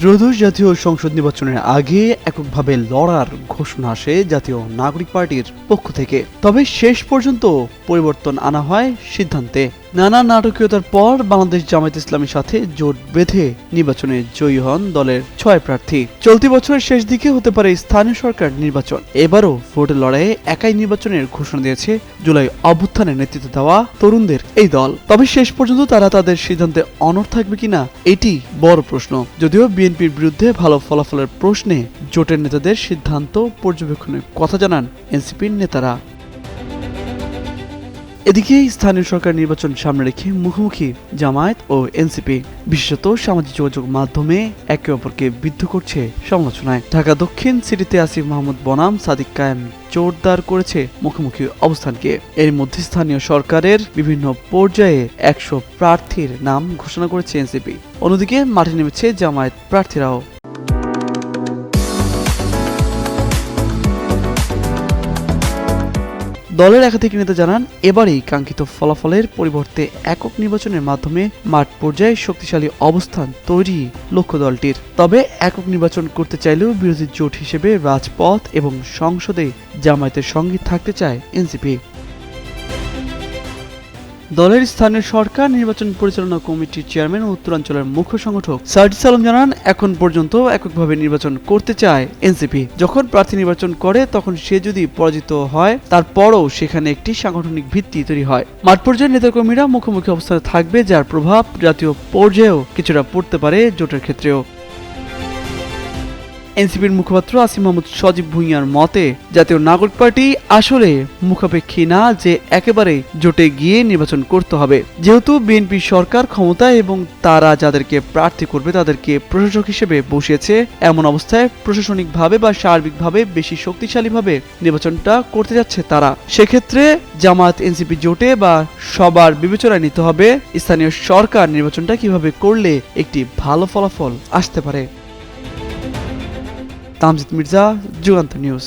ত্রয়োদশ জাতীয় সংসদ নির্বাচনের আগে এককভাবে লড়ার ঘোষণা আসে জাতীয় নাগরিক পার্টির পক্ষ থেকে। তবে শেষ পর্যন্ত পরিবর্তন আনা হয় সিদ্ধান্তে। নানা নাটকীয়তার পর বাংলাদেশ জামায়াত ইসলামীর সাথে জোট বেঁধে নির্বাচনে জয়ী হন দলের 6 প্রার্থী। চলতি বছরের শেষ দিকে হতে পারে স্থানীয় সরকার নির্বাচন। এবারও ভোটের লড়াইয়ে একাই নির্বাচনের ঘোষণা দিয়েছে জুলাই অভ্যুত্থানের নেতৃত্ব দেওয়া তরুণদের এই দল। তবে শেষ পর্যন্ত তারা তাদের সিদ্ধান্তে অনড় থাকবে কিনা এটি বড় প্রশ্ন। যদিও বিএনপির বিরুদ্ধে ভালো ফলাফলের প্রশ্নে জোটের নেতাদের সিদ্ধান্ত পর্যবেক্ষণের কথা জানান এনসিপির নেতারা। এদিকে স্থানীয় সরকার নির্বাচন সামনে রেখে মুখোমুখি জামায়াত ও এনসিপি, বিশেষত সামাজিক যোগাযোগ মাধ্যমে একে অপরকে বিদ্ধ করছে সমালোচনায়। ঢাকা দক্ষিণ সিটিতে আসিফ মাহমুদ বনাম সাদিক কায়েম জোরদার করেছে মুখোমুখি অবস্থানকে। এর মধ্যে স্থানীয় সরকারের বিভিন্ন পর্যায়ে 100 প্রার্থীর নাম ঘোষণা করেছে এনসিপি। অন্যদিকে মাঠে নেমেছে জামায়াত প্রার্থীরাও। দলের একাধিক নেতা জানান, এবারেই কাঙ্ক্ষিত ফলাফলের পরিবর্তে একক নির্বাচনের মাধ্যমে মাঠ পর্যায়ে শক্তিশালী অবস্থান তৈরি লক্ষ্য দলটির। তবে একক নির্বাচন করতে চাইলেও বিরোধী জোট হিসেবে রাজপথ এবং সংসদে জামায়াতের সঙ্গে থাকতে চায় এনসিপি। দলের স্থানীয় সরকার নির্বাচন পরিচালনা কমিটির চেয়ারম্যান ও উত্তরাঞ্চলের মুখ্য সংগঠক সার্জিস আলম জানান, এখন পর্যন্ত এককভাবে নির্বাচন করতে চায় এনসিপি। যখন প্রার্থী নির্বাচন করে তখন সে যদি পরাজিত হয় তারপরও সেখানে একটি সাংগঠনিক ভিত্তি তৈরি হয়। মাঠ পর্যায়ের নেতাকর্মীরা মুখোমুখি অবস্থানে থাকবে, যার প্রভাব জাতীয় পর্যায়েও কিছুটা পড়তে পারে জোটের ক্ষেত্রেও। এনসিপির মুখপাত্র আসিফ মাহমুদ সজীব ভুঁইয়ার মতে, জাতীয় নাগরিক পার্টি আসলে মুখাপেক্ষী না যে একেবারে জোটে গিয়ে নির্বাচন করতে হবে। যেহেতু বিএনপি সরকার ক্ষমতায় এবং তারা যাদেরকে প্রার্থী করবে তাদেরকে প্রশাসক হিসেবে বসিয়েছে, এমন অবস্থায় প্রশাসনিকভাবে বা সার্বিকভাবে বেশি শক্তিশালীভাবে নির্বাচনটা করতে যাচ্ছে তারা। সেক্ষেত্রে জামায়াত এনসিপি জোটে বা সবার বিবেচনায় নিতে হবে স্থানীয় সরকার নির্বাচনটা কিভাবে করলে একটি ভালো ফলাফল আসতে পারে। তামজিদ মির্জা, যুগান্তর নিউজ।